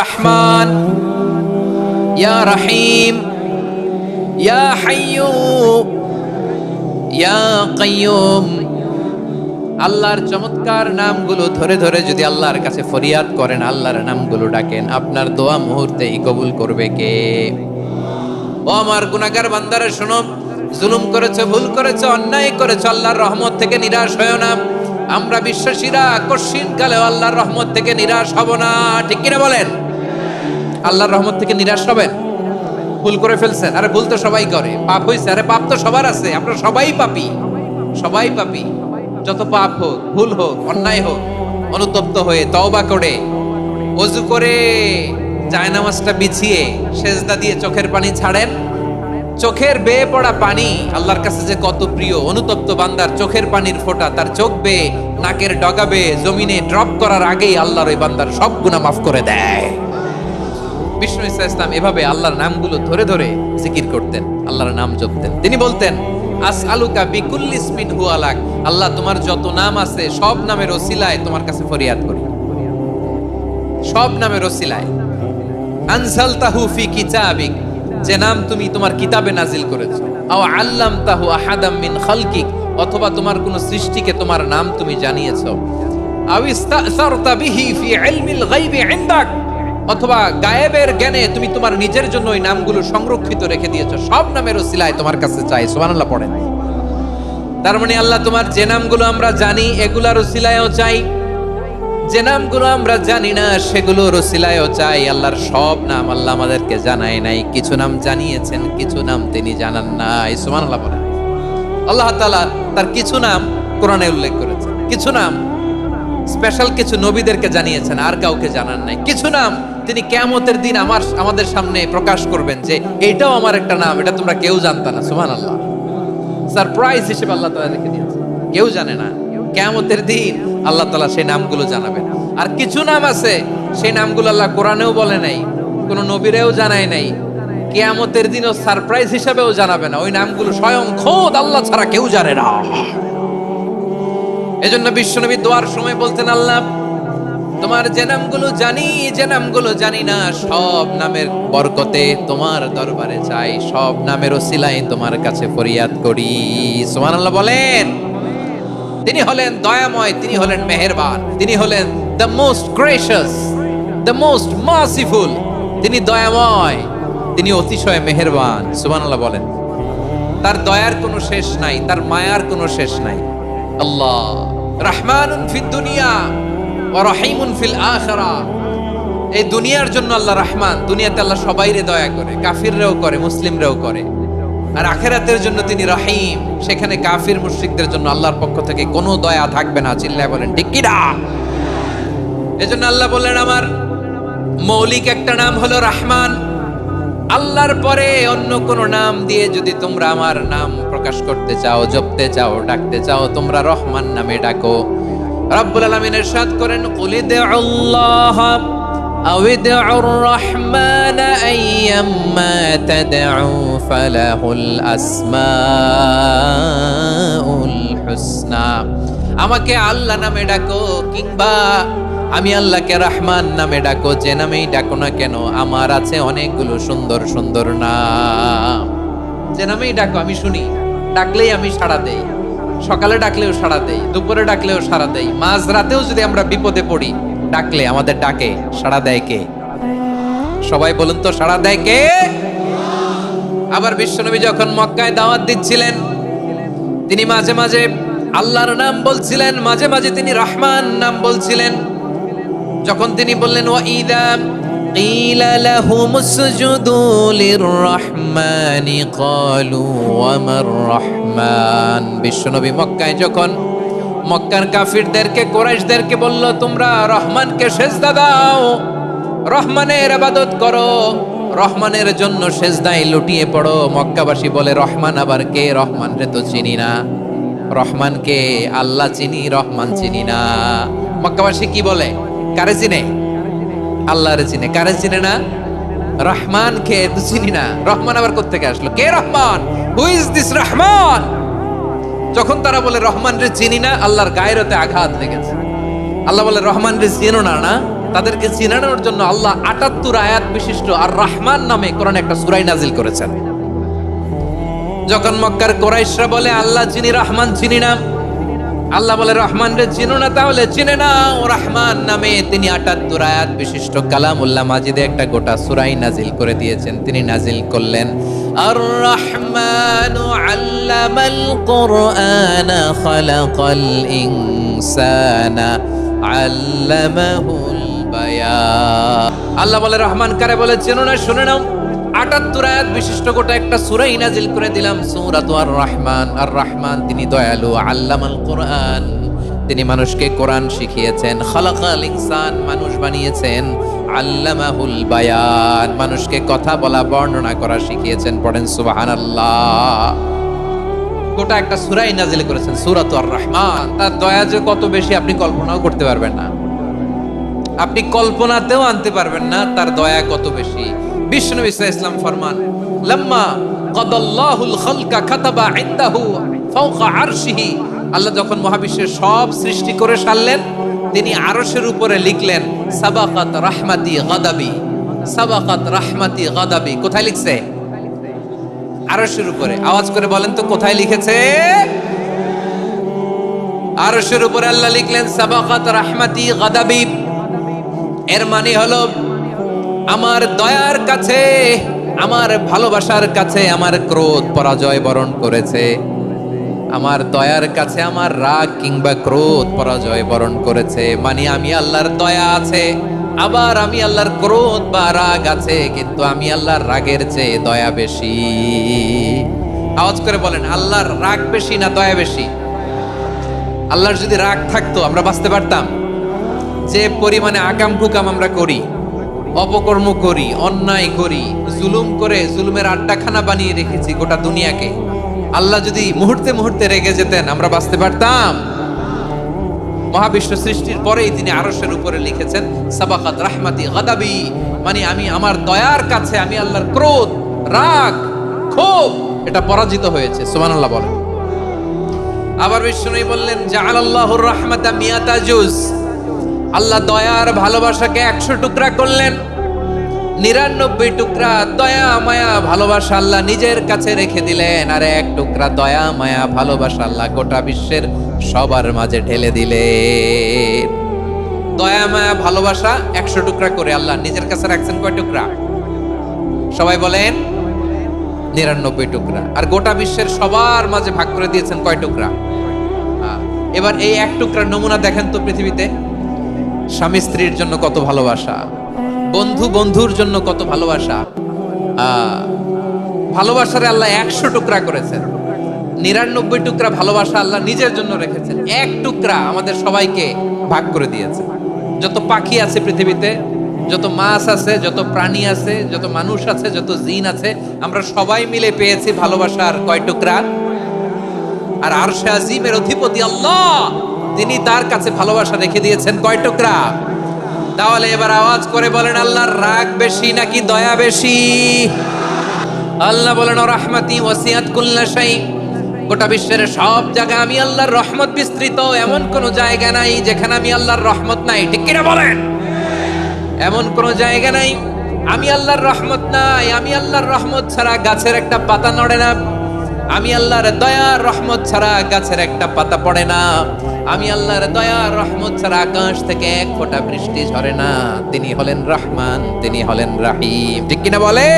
রহমান ইয়া রহিম ইয়া হাইয়্যু ইয়া কাইয়্যুম। আল্লাহর চমৎকার নামগুলো ধরে ধরে যদি আল্লাহর কাছে ফরিয়াদ করেন, আল্লাহর নামগুলো ডাকেন, আপনার দোয়া মুহূর্তেই কবুল করবে কে? ও আমার গুনাহগার বান্দারা শোনো, জুলুম করেছো, ভুল করেছো, অন্যায় করেছো, আল্লাহর রহমত থেকে নিরাশ হয়ো না। আমরা বিশ্বাসীরা কশিনকালেও আল্লাহর রহমত থেকে নিরাশ হব না, ঠিক কিনা বলেন? আল্লাহর রহমত থেকে নিরাশ হবেন? ভুল করে ফেলছেন, আরে ভুল তো সবাই করে। পাপ হইছে, আরে পাপ তো সবার আছে, আমরা সবাই পাপী, সবাই পাপী। যত পাপ হোক, ভুল হোক, অন্যায় হোক, অনুতপ্ত হয়ে তওবা করে ওযু করে জায়নামাজটা বিছিয়ে সেজদা দিয়ে চোখের পানি ছাড়েন। চোখের বেয়ে পড়া পানি আল্লাহর কাছে যে কত প্রিয়। অনুতপ্ত বান্দার চোখের পানির ফোঁটা তার চোখ বেয়ে, নাকের ডগা বেয়ে জমিনে ড্রপ করার আগেই আল্লাহর ওই বান্দার সব গুনাহ মাফ করে দেয়। বিষ্ণু ঈসা ইসলাম এভাবে আল্লাহর নামগুলো ধরে ধরে জিকির করতেন, আল্লাহর নাম জপতেন। তিনি বলতেন, আসআলুকা বিকুল্লি ইসমিন হুয়া লাক, আল্লাহ তোমার যত নাম আছে সব নামের ওসিলায় তোমার কাছে ফরিয়াদ করি, সব নামের ওসিলায়। আনজালতাহু ফি কিতাবিক, যে নাম তুমি তোমার কিতাবে নাজিল করেছো। আও আল্লামতাহু আহাদাম মিন খালকিক, অথবা তোমার কোন সৃষ্টিকে তোমার নাম তুমি জানিয়েছো। আও ইস্তাসারতা বিহি ফি ইলমিল গায়বি ইনদাক, অথবা গায়েবের জ্ঞানে তুমি তোমার নিজের জন্য ওই নামগুলো সংরক্ষিত রেখে দিয়েছো। সব নামের ওসিলায় তোমার কাছে চাই। সুবহানাল্লাহ পড়েন। তার মানে আল্লাহ তোমার যে নামগুলো আমরা জানি এগুলার ওসিলায়ও চাই, যে নামগুলো আমরা জানি না সেগুলোর ওসিলায়ও চাই। আল্লাহর সব নাম আল্লাহ আমাদেরকে জানায় নাই, কিছু নাম জানিয়েছেন, কিছু নাম তিনি জানান নাই। সুবহানাল্লাহ বলেন। আল্লাহ তাআলা তার কিছু নাম কোরআনে উল্লেখ করেছেন, কিছু নাম স্পেশাল কিছু নবীদেরকে জানিয়েছেন, আর কাউকে জানান নাই। কিছু নাম তিনি কিয়ামতের দিন আমাদের সামনে প্রকাশ করবেন যে এইটাও আমার একটা নাম, এটা তোমরা কেউ জানতা না। সুবহানাল্লাহ। সারপ্রাইজ হিসেবে আল্লাহ তাআলা রেখে দিয়েছেন, কেউ জানে না। কিয়ামতের দিন আল্লাহ তাআলা সেই নামগুলো জানাবেন। আর কিছু নাম আছে সেই নামগুলো আল্লাহ কোরআনেও বলে নাই, কোন নবীরেও জানায় নাই, কিয়ামতের দিনও সারপ্রাইজ হিসেবেও জানাবে না। ওই নামগুলো স্বয়ং খোদ আল্লাহ ছাড়া কেউ জানে না। এজন্য বিশ্বনবী দোয়ার সময় বলতেন, আল্লাহ তোমার যে নামগুলো জানি, যে নামগুলো জানি না, সব নামের বরকতে তোমার দরবারে চাই, সব নামের ওসিলায় তোমার কাছে ফরিয়াদ করি। সুবহানাল্লাহ বলেন। তিনি হলেন দয়াময়, তিনি হলেন মেহেরবান, তিনি হলেন the most gracious, the most merciful. তিনি দয়াময়, তিনি অতিশয় মেহেরবান। সুবহানাল্লাহ বলেন। তার দয়ার কোনো শেষ নাই, তার মায়ার কোনো শেষ নাই। আল্লাহ রহমানুন ফিদ দুনিয়া ওয়া রহিমুন ফিল আখিরা। এই দুনিয়ার জন্য আল্লাহ রহমান, দুনিয়াতে আল্লাহ সবাইরে দয়া করে, কাফিররাও করে, মুসলিমরাও করে। আর আখিরাতের জন্য তিনি রহিম, সেখানে কাফির মুশরিকদের জন্য আল্লাহর পক্ষ থেকে কোনো দয়া থাকবে না। চিল্লায় বলেন ঠিক কি না? এজন্য আল্লাহ বললেন, আমার মৌলিক একটা নাম হলো রহমান। আল্লাহর পরে অন্য কোন নাম দিয়ে যদি তোমরা আমার নাম প্রকাশ করতে চাও, জপতে চাও, ডাকতে চাও, তোমরা রহমান নামে ডাকো। রব্বুল আলামিন ইরশাদ করেন, কুলিদুল্লাহ আও ইদউর রহমান আইয়াম্মা তাদউ ফালাহুল আসমাউল হুসনা। আমাকে আল্লাহ নামে ডাকো, কিংবা আমি আল্লাহকে রহমান নামে ডাকো, যে নামেই ডাকো না কেন আমার আছে অনেকগুলো সুন্দর সুন্দর নাম। যে নামেই ডাকো আমি শুনি, ডাকলেই আমি সাড়া দেই। সকালে ডাকলেও সাড়া দেই, দুপুরে ডাকলেও সাড়া দেই, মাঝ রাতেও যদি আমরা বিপদে পড়ি, ডাকলে আমাদের ডাকে সাড়া দেয় কে? সবাই বলুন তো, সাড়া দেয় কে? আবার বিশ্বনবী যখন মক্কায় দাওয়াত দিচ্ছিলেন, তিনি মাঝে মাঝে আল্লাহর নাম বলছিলেন, মাঝে মাঝে তিনি রহমান নাম বলছিলেন। যখন তিনি বললেন, ওয়াইদা কিলা লাহুমুসজুদু লিররহমানি ক্বালু ওয়ামার রহমান। বিশ্বনবী মক্কায় যখন মক্কার কাফিরদেরকে, কুরাইশদেরকে বলল, তোমরা রহমানকে সিজদা দাও, রহমানের ইবাদত করো, রহমানের জন্য সিজদায় লুটিয়ে পড়ো। মক্কাবাসী বলে, রহমান আবার কে? রহমান রে তো চিনি না। রহমান কে? আল্লাহ চিনি, রহমান চিনি না। মক্কাবাসী কি বলে? কারে চিনে? আল্লাহরে চিনে। কারে চিনে না? রহমান কে তো চিনি না। রহমান আবার কোত্থেকে আসলো? কে Rahman? Who is this Rahman? যখন তারা বলে রহমান রে চিনি না, আল্লাহর গায়রতে আঘাত লেগেছে। আল্লাহ বলে, রহমান রে চিনো না? না, তাদেরকে চিনানোর জন্য আল্লাহ ৭৮ আয়াত বিশিষ্ট আর রহমান নামে কোরআনে একটা সূরা নাজিল করেছেন। যখন মক্কার কুরাইশরা বলে আল্লাহ চিনি রহমান চিনি না, আল্লাহ বলে রহমান রে চিনো না, তাহলে চিনে নাও রহমান নামে তিনি ৭৮ আয়াত বিশিষ্ট কালামুল্লাহ মাজিদে একটা গোটা সূরাই নাজিল করে দিয়েছেন। তিনি নাজিল করলেন আর রহমানু আল্লামাল কুরআনা খালাকাল ইনসানা আল্লামাহুল বায়ান। আল্লাহ বলে রহমান কারে বলে চেনো না, শুনে নাও। ৭৮ আয়াত বিশিষ্ট গোটা একটা সূরাই নাজিল করে দিলাম, সূরাতু আর রহমান। আর রহমান তিনি দয়ালু, আল্লামাল কোরআন তিনি মানুষকে কোরআন শিখিয়েছেন, খালাকাল ইনসান মানুষ বানিয়েছেন, আল্লামাহুল বায়ান মানুষকে কথা বলা বর্ণনা করা শিখিয়েছেন। পড়েন সুবহানাল্লাহ। গোটা একটা সূরাই নাজিল করেছেন সূরাতু আর রহমান। তার দয়া যে কত বেশি আপনি কল্পনাও করতে পারবেন না, আপনি কল্পনাতেও আনতে পারবেন না তার দয়া কত বেশি। বিশ্বনবী সাল্লাল্লাহু আলাইহি ওয়াসাল্লাম ফরমান লাম্মা কাদাল্লাহুল খালকা কাতাবা ইনদাহু ফাওকা আরশিহি। আল্লাহ যখন মহাবিশ্বের সব সৃষ্টি করে সারলেন, তিনি আরশের উপরে লিখলেন সাবাকাত রাহমাতি গাদাবি, সাবাকাত রাহমাতি গাদাবি। কোথায় লিখছে? আরশের উপরে। আওয়াজ করে বলেন তো কোথায় লিখেছে? আরশের উপরে আল্লাহ লিখলেন সাবাকাত রাহমাতি গাদাবি। এর মানে হলো আমার দয়ার কাছে, আমার ভালোবাসার কাছে আমার ক্রোধ পরাজয় বরণ করেছে, আমার দয়ার কাছে আমার রাগ কিংবা ক্রোধ পরাজয় বরণ করেছে। মানে আমি আল্লাহর দয়া আছে, আবার আমি আল্লাহর ক্রোধ বা রাগ আছে, কিন্তু আমি আল্লাহর রাগের চেয়ে দয়া বেশি। আওয়াজ করে বলেন আল্লাহর রাগ বেশি না দয়া বেশি? আল্লাহর যদি রাগ থাকতো আমরা বাঁচতে পারতাম? যে পরিমাণে আকাম কুকাম আমরা করি, অপকর্ম করি, অন্যায় করি, জুলুম করে জুলুমের আড্ডাখানা বানিয়ে রেখেছি গোটা দুনিয়াকে, আল্লাহ যদি মুহূর্তে মুহূর্তে রেগে যেতেন আমরা বাঁচতে পারতাম? মহাবিশ্ব সৃষ্টির পরেই তিনি আরশের উপরে লিখেছেন সাবাকাত রাহমাতি গাদাবি, মানে আমি আমার দয়ার কাছে আমি আল্লাহর ক্রোধ, রাগ, ক্ষোভ এটা পরাজিত হয়েছে। সুবহানাল্লাহ বলেন। আবার বিষ্ণু বললেন জাআলাল্লাহুর রাহমাতা মিয়াতা জুজ, আল্লাহ দয়ার ভালোবাসাকে 100 টুকরা করলেন। 99 টুকরা দয়া মায়া ভালোবাসা আল্লাহ নিজের কাছে রেখে দিলেন, আর 1 টুকরা দয়া মায়া ভালোবাসা আল্লাহ গোটা বিশ্বের সবার মাঝে ঢেলে দিলেন। দয়া মায়া ভালোবাসা 100 টুকরা করে আল্লাহ নিজের কাছে রাখছেন কয় টুকরা? সবাই বলেন 99 টুকরা। আর গোটা বিশ্বের সবার মাঝে ভাগ করে দিয়েছেন কয় টুকরা? এবার এই 1 টুকরার নমুনা দেখেন তো পৃথিবীতে। স্বামী স্ত্রীর জন্য কত ভালোবাসা, বন্ধু বন্ধুর জন্য কত ভালোবাসা। ভালোবাসারে আল্লাহ 100 টুকরা করেছেন, 99 টুকরা ভালোবাসা আল্লাহ নিজের জন্য রেখেছেন, 1 টুকরা আমাদের সবাইকে ভাগ করে দিয়েছে। যত পাখি আছে পৃথিবীতে, যত মাছ আছে, যত প্রাণী আছে, যত মানুষ আছে, যত জিন আছে, আমরা সবাই মিলে পেয়েছি ভালোবাসার কয় টুকরা? আর আরশে আজিমের অধিপতি আল্লাহ তিনি তার কাছে ভালোবাসা রেখে দিয়েছেন কয় টুকরা? তাহলে এবার আওয়াজ করে বলেন আল্লাহর রাগ বেশি নাকি দয়া বেশি? আল্লাহ বলেন রাহমাতি ওয়াসিআত কুল্লা শাই, গোটা বিশ্বের সব জায়গায় আমি আল্লাহর রহমত বিস্তৃত, এমন কোন জায়গা নাই যেখানে আমি আল্লাহর রহমত নাই। ঠিক কিনা বলেন? এমন কোন জায়গা নাই আমি আল্লাহর রহমত নাই। আমি আল্লাহর রহমত ছাড়া গাছের একটা পাতা নড়ে না, আমি আল্লাহর দয়ার রহমত ছাড়া গাছের একটা পাতা পড়ে না, আমি আল্লাহর দয়ার রহমত ছাড়া আকাশ থেকে 1 ফোঁটা বৃষ্টি ঝরে না। তিনি হলেন রহমান, তিনি হলেন রাহিম। ঠিক কিনা বলে?